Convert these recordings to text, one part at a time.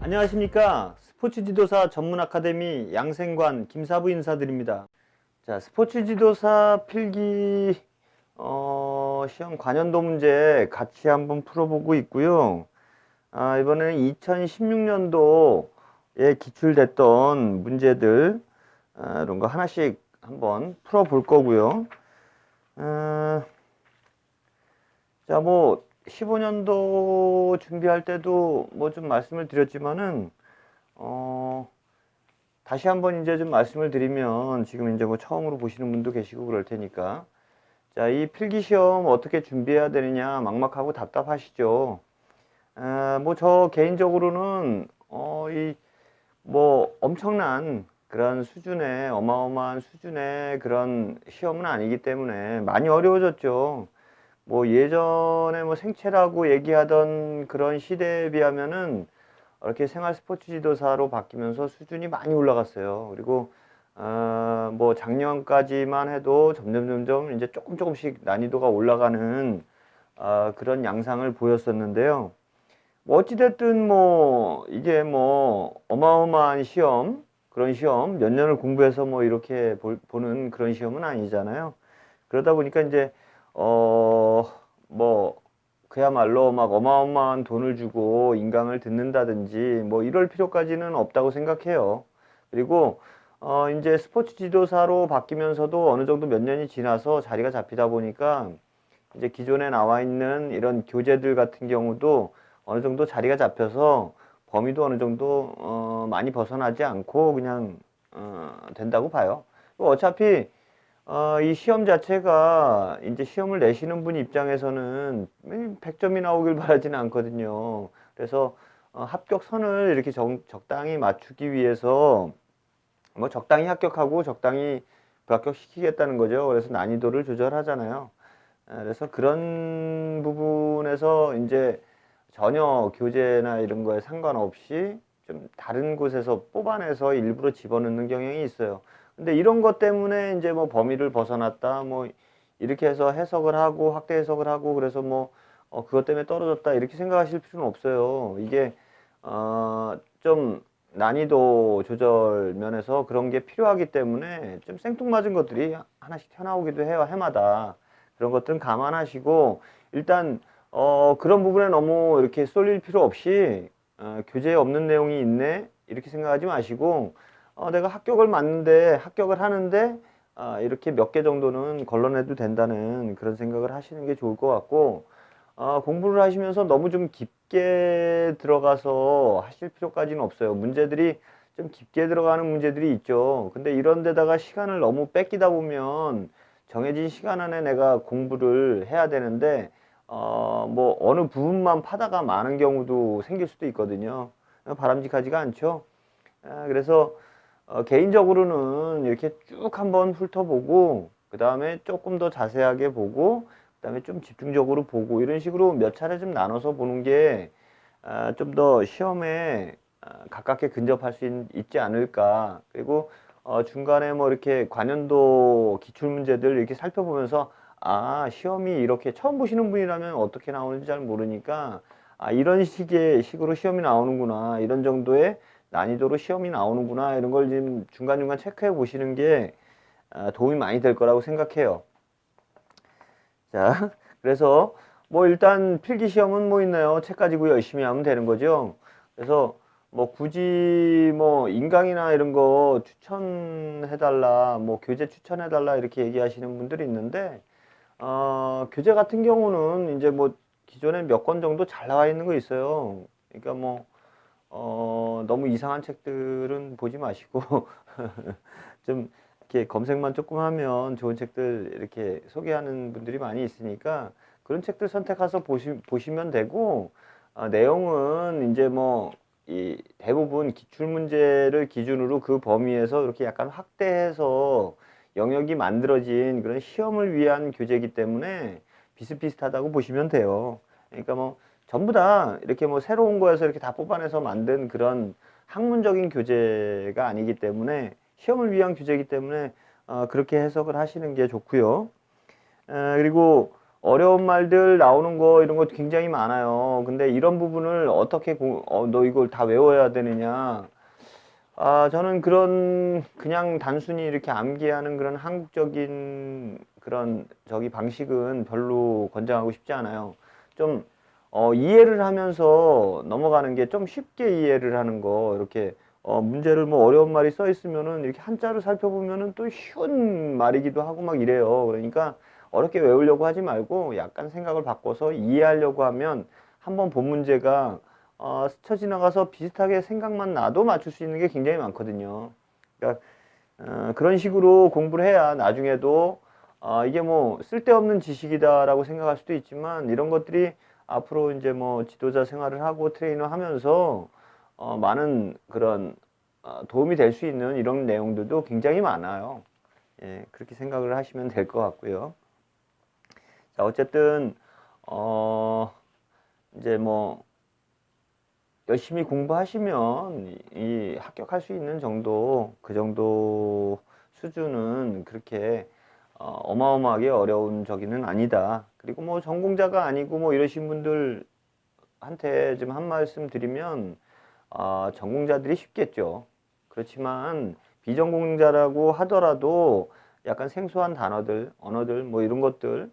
안녕하십니까. 스포츠 지도사 전문 아카데미 양생관 김사부 인사드립니다. 자, 스포츠 지도사 필기 시험 관연도 문제 같이 한번 풀어보고 있고요. 이번에는 2016년도에 기출됐던 문제들 이런 거 하나씩 한번 풀어볼 거고요. 자, 15년도 준비할 때도 좀 말씀을 드렸지만은, 다시 한번 이제 좀 말씀을 드리면, 지금 이제 처음으로 보시는 분도 계시고 그럴 테니까. 자, 이 필기시험 어떻게 준비해야 되느냐, 막막하고 답답하시죠? 저 개인적으로는, 엄청난 그런 수준의, 어마어마한 수준의 그런 시험은 아니기 때문에 많이 어려워졌죠. 예전에 생체라고 얘기하던 그런 시대에 비하면은 이렇게 생활 스포츠 지도사로 바뀌면서 수준이 많이 올라갔어요. 그리고 작년까지만 해도 점점 이제 조금씩 난이도가 올라가는 그런 양상을 보였었는데요. 어찌됐든 이게 어마어마한 시험, 그런 시험 몇 년을 공부해서 이렇게 보는 그런 시험은 아니잖아요. 그러다 보니까 이제 그야말로 막 어마어마한 돈을 주고 인강을 듣는다든지 이럴 필요까지는 없다고 생각해요. 그리고 이제 스포츠 지도사로 바뀌면서도 어느 정도 몇 년이 지나서 자리가 잡히다 보니까 이제 기존에 나와 있는 이런 교재들 같은 경우도 어느 정도 자리가 잡혀서 범위도 어느 정도 많이 벗어나지 않고 그냥 된다고 봐요. 어차피 이 시험 자체가 이제 시험을 내시는 분 입장에서는 100점이 나오길 바라지는 않거든요. 그래서 합격선을 이렇게 적당히 맞추기 위해서 적당히 합격하고 적당히 불합격시키겠다는 거죠. 그래서 난이도를 조절하잖아요. 그래서 그런 부분에서 이제 전혀 교재나 이런 거에 상관없이 좀 다른 곳에서 뽑아내서 일부러 집어넣는 경향이 있어요. 근데 이런 것 때문에 이제 범위를 벗어났다, 이렇게 해서 해석을 하고 확대 해석을 하고 그래서 그것 때문에 떨어졌다 이렇게 생각하실 필요는 없어요. 이게 좀 난이도 조절 면에서 그런 게 필요하기 때문에 좀 생뚱맞은 것들이 하나씩 튀어나오기도 해요, 해마다. 그런 것들은 감안하시고 일단 그런 부분에 너무 이렇게 쏠릴 필요 없이 교재에 없는 내용이 있네 이렇게 생각하지 마시고 내가 합격을 하는데 이렇게 몇 개 정도는 걸러내도 된다는 그런 생각을 하시는 게 좋을 것 같고 공부를 하시면서 너무 좀 깊게 들어가서 하실 필요까지는 없어요. 문제들이 좀 깊게 들어가는 문제들이 있죠. 근데 이런 데다가 시간을 너무 뺏기다 보면 정해진 시간 안에 내가 공부를 해야 되는데 어느 부분만 파다가 많은 경우도 생길 수도 있거든요. 바람직하지가 않죠. 그래서 개인적으로는 이렇게 쭉 한번 훑어보고 그 다음에 조금 더 자세하게 보고 그 다음에 좀 집중적으로 보고 이런 식으로 몇 차례 좀 나눠서 보는 게 좀 더 시험에 가깝게 근접할 수 있지 않을까. 그리고 중간에 이렇게 관연도 기출문제들 이렇게 살펴보면서 시험이 이렇게 처음 보시는 분이라면 어떻게 나오는지 잘 모르니까 이런 식으로 시험이 나오는구나, 이런 정도의 난이도로 시험이 나오는구나, 이런 걸 지금 중간중간 체크해 보시는 게 도움이 많이 될 거라고 생각해요. 자, 그래서 일단 필기 시험은 있나요? 책 가지고 열심히 하면 되는 거죠. 그래서 굳이 인강이나 이런 거 추천해달라, 교재 추천해달라 이렇게 얘기하시는 분들이 있는데 교재 같은 경우는 이제 기존에 몇 권 정도 잘 나와 있는 거 있어요. 그러니까 너무 이상한 책들은 보지 마시고 좀 이렇게 검색만 조금 하면 좋은 책들 이렇게 소개하는 분들이 많이 있으니까 그런 책들 선택해서 보시면 되고 내용은 이제 이 대부분 기출문제를 기준으로 그 범위에서 이렇게 약간 확대해서 영역이 만들어진 그런 시험을 위한 교재이기 때문에 비슷비슷하다고 보시면 돼요. 그러니까 전부 다 이렇게 새로운 거에서 이렇게 다 뽑아내서 만든 그런 학문적인 교재가 아니기 때문에 시험을 위한 교재이기 때문에 그렇게 해석을 하시는 게 좋고요. 그리고 어려운 말들 나오는 거 이런 거 굉장히 많아요. 근데 이런 부분을 어떻게 너 이걸 다 외워야 되느냐? 저는 그냥 단순히 이렇게 암기하는 그런 한국적인 그런 방식은 별로 권장하고 싶지 않아요. 좀, 이해를 하면서 넘어가는 게 좀 쉽게 이해를 하는 거, 이렇게, 문제를 뭐 어려운 말이 써 있으면은 이렇게 한자로 살펴보면은 또 쉬운 말이기도 하고 막 이래요. 그러니까 어렵게 외우려고 하지 말고 약간 생각을 바꿔서 이해하려고 하면 한번 본 문제가 스쳐 지나가서 비슷하게 생각만 나도 맞출 수 있는 게 굉장히 많거든요. 그러니까 그런 식으로 공부를 해야 나중에도 이게 뭐 쓸데없는 지식이다라고 생각할 수도 있지만 이런 것들이 앞으로 이제 뭐 지도자 생활을 하고 트레이너 하면서 많은 그런 도움이 될 수 있는 이런 내용들도 굉장히 많아요. 예, 그렇게 생각을 하시면 될 것 같고요. 자, 어쨌든 이제 뭐 열심히 공부하시면 이 합격할 수 있는 정도, 그 정도 수준은 그렇게 어마어마하게 어려운 저기는 아니다. 그리고 뭐 전공자가 아니고 뭐 이러신 분들한테 좀 한 말씀 드리면 전공자들이 쉽겠죠. 그렇지만 비전공자라고 하더라도 약간 생소한 단어들, 언어들 뭐 이런 것들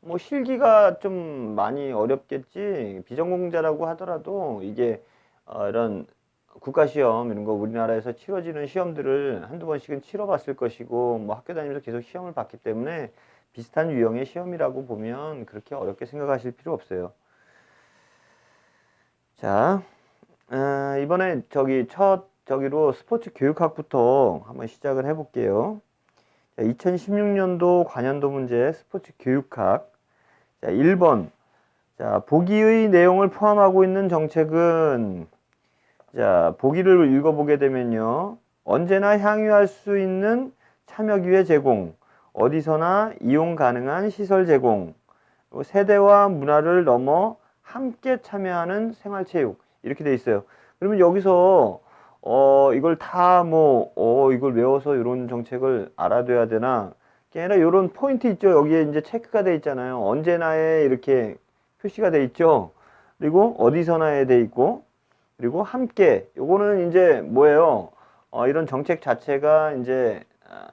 뭐 실기가 좀 많이 어렵겠지. 비전공자라고 하더라도 이게 이런 국가시험 이런 거 우리나라에서 치러지는 시험들을 한두 번씩은 치러봤을 것이고 뭐 학교 다니면서 계속 시험을 봤기 때문에 비슷한 유형의 시험이라고 보면 그렇게 어렵게 생각하실 필요 없어요. 자, 이번에 첫 저기로 스포츠 교육학부터 한번 시작을 해볼게요. 2016년도 관연도 문제 스포츠 교육학. 자, 1번. 자, 보기의 내용을 포함하고 있는 정책은 자, 보기를 읽어보게 되면요. 언제나 향유할 수 있는 참여 기회 제공, 어디서나 이용 가능한 시설 제공, 세대와 문화를 넘어 함께 참여하는 생활체육 이렇게 돼 있어요. 그러면 여기서 이걸 다 이걸 외워서 이런 정책을 알아둬야 되나? 그게 아니라 이런 포인트 있죠. 여기에 이제 체크가 돼 있잖아요. 언제나에 이렇게 표시가 돼 있죠. 그리고 어디서나에 돼 있고 그리고 함께 요거는 이제 뭐예요? 이런 정책 자체가 이제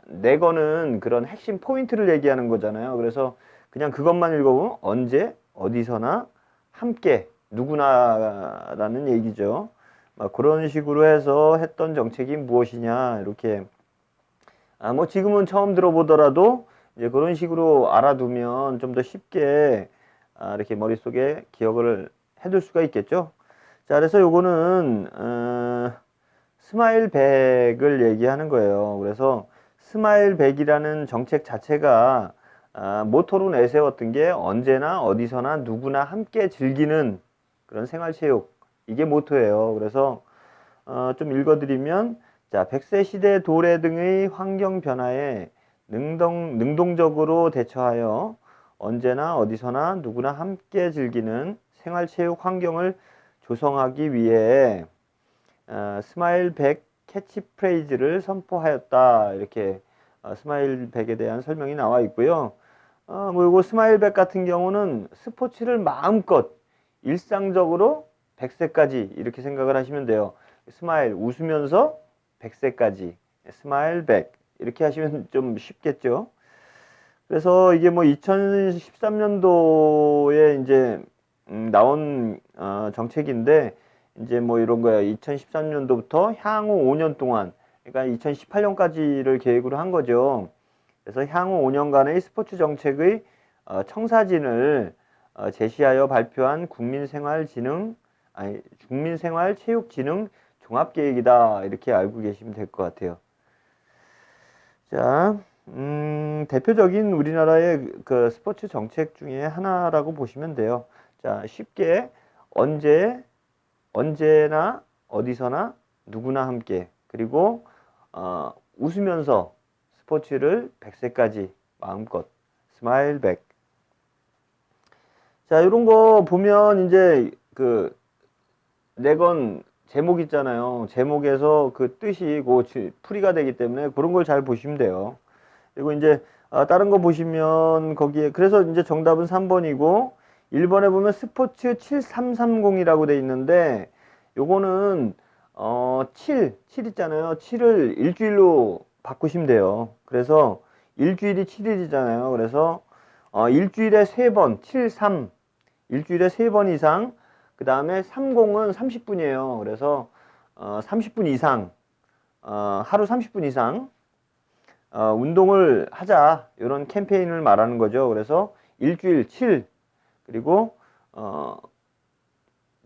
내거는 그런 핵심 포인트를 얘기하는 거잖아요. 그래서 그냥 그것만 읽어보면 언제 어디서나 함께 누구나라는 얘기죠. 그런 식으로 해서 했던 정책이 무엇이냐 이렇게 뭐 지금은 처음 들어보더라도 이제 그런 식으로 알아두면 좀 더 쉽게 이렇게 머릿속에 기억을 해둘 수가 있겠죠. 자, 그래서 요거는 스마일 100을 얘기하는 거예요. 그래서 스마일 100이라는 정책 자체가 모토로 내세웠던 게 언제나 어디서나 누구나 함께 즐기는 그런 생활체육 이게 모토예요. 그래서 좀 읽어드리면 자, 100세 시대 도래 등의 환경 변화에 능동적으로 대처하여 언제나 어디서나 누구나 함께 즐기는 생활체육 환경을 조성하기 위해 스마일 100 캐치프레이즈를 선포하였다. 이렇게 스마일 100에 대한 설명이 나와 있고요. 뭐 요거 스마일 100 같은 경우는 스포츠를 마음껏 일상적으로 100세까지 이렇게 생각을 하시면 돼요. 스마일 웃으면서 100세까지 스마일 100 이렇게 하시면 좀 쉽겠죠. 그래서 이게 뭐 2013년도에 이제 나온 정책인데 이제 뭐 이런 거야. 2013년도부터 향후 5년 동안 그러니까 2018년까지를 계획으로 한 거죠. 그래서 향후 5년간의 스포츠 정책의 청사진을 제시하여 발표한 국민생활체육진흥 종합계획이다. 이렇게 알고 계시면 될 것 같아요. 자, 대표적인 우리나라의 그 스포츠 정책 중에 하나라고 보시면 돼요. 자, 쉽게 언제나 어디서나 누구나 함께 그리고 웃으면서 스포츠를 100세까지 마음껏 스마일 100. 자, 이런 거 보면 이제 그 내건 제목 있잖아요. 제목에서 그 뜻이 풀이가 되기 때문에 그런 걸 잘 보시면 돼요. 그리고 이제 다른 거 보시면 거기에 그래서 이제 정답은 3번이고 1번에 보면 스포츠 7330이라고 돼 있는데 요거는 7 있잖아요. 7을 일주일로 바꾸시면 돼요. 그래서 일주일이 7일이잖아요. 그래서 일주일에 3번 73 일주일에 3번 이상 그 다음에 30은 30분이에요. 그래서 30분 이상 하루 30분 이상 운동을 하자 이런 캠페인을 말하는 거죠. 그래서 일주일 7 그리고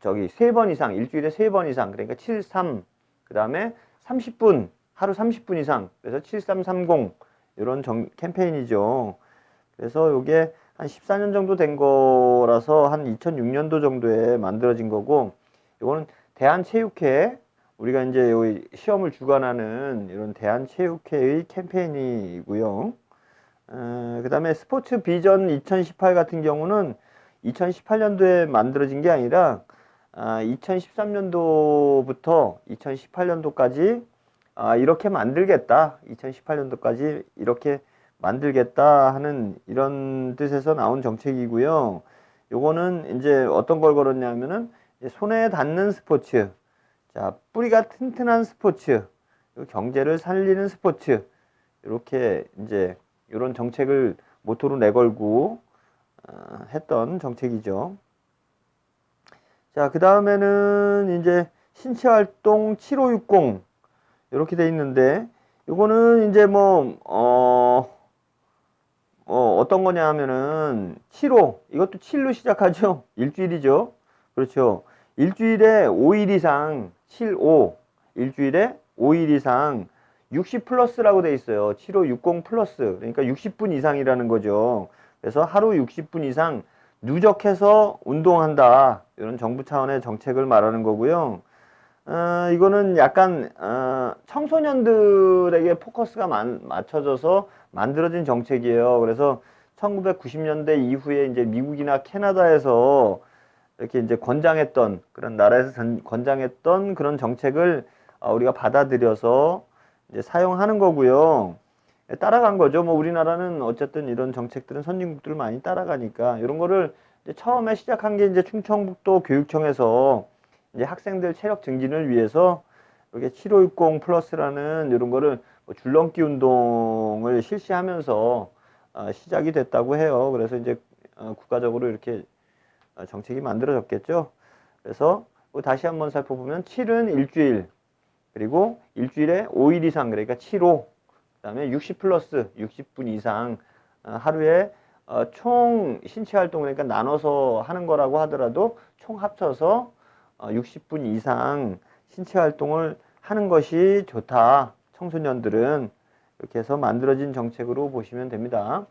저기 3번 이상 일주일에 3번 이상 그러니까 73 그 다음에 30분 하루 30분 이상 그래서 7330 이런 캠페인이죠. 그래서 요게 한 14년 정도 된 거라서 한 2006년도 정도에 만들어진 거고 요거는 대한체육회 우리가 이제 여기 시험을 주관하는 이런 대한체육회의 캠페인이고요. 그 다음에 스포츠 비전 2018 같은 경우는 2018년도에 만들어진 게 아니라 2013년도부터 2018년도까지 이렇게 만들겠다. 2018년도까지 이렇게 만들겠다 하는 이런 뜻에서 나온 정책이고요. 요거는 이제 어떤 걸 걸었냐면은 손에 닿는 스포츠, 자 뿌리가 튼튼한 스포츠, 경제를 살리는 스포츠 이렇게 이제 이런 정책을 모토로 내걸고 했던 정책이죠. 자, 그 다음에는 이제 신체활동 7560 이렇게 돼 있는데 요거는 이제 어떤 거냐 하면은 7호 이것도 7로 시작하죠. 일주일이죠. 그렇죠. 일주일에 5일 이상 75 일주일에 5일 이상 60 플러스라고 돼 있어요. 7560 플러스 그러니까 60분 이상이라는 거죠. 그래서 하루 60분 이상 누적해서 운동한다. 이런 정부 차원의 정책을 말하는 거고요. 이거는 약간 청소년들에게 포커스가 맞춰져서 만들어진 정책이에요. 그래서 1990년대 이후에 이제 미국이나 캐나다에서 이렇게 이제 권장했던 그런 나라에서 권장했던 그런 정책을 우리가 받아들여서 이제 사용하는 거고요. 따라간 거죠. 뭐 우리나라는 어쨌든 이런 정책들은 선진국들을 많이 따라가니까 이런 거를 이제 처음에 시작한 게 이제 충청북도 교육청에서 이제 학생들 체력 증진을 위해서 이렇게 7560 플러스라는 이런 거를 뭐 줄넘기 운동을 실시하면서 시작이 됐다고 해요. 그래서 이제 국가적으로 이렇게 정책이 만들어졌겠죠. 그래서 다시 한번 살펴보면 7은 일주일 그리고 일주일에 5일 이상 그러니까 7호 그 다음에 60 플러스 60분 이상 하루에 총 신체 활동 그러니까 나눠서 하는 거라고 하더라도 총 합쳐서 60분 이상 신체 활동을 하는 것이 좋다. 청소년들은 이렇게 해서 만들어진 정책으로 보시면 됩니다.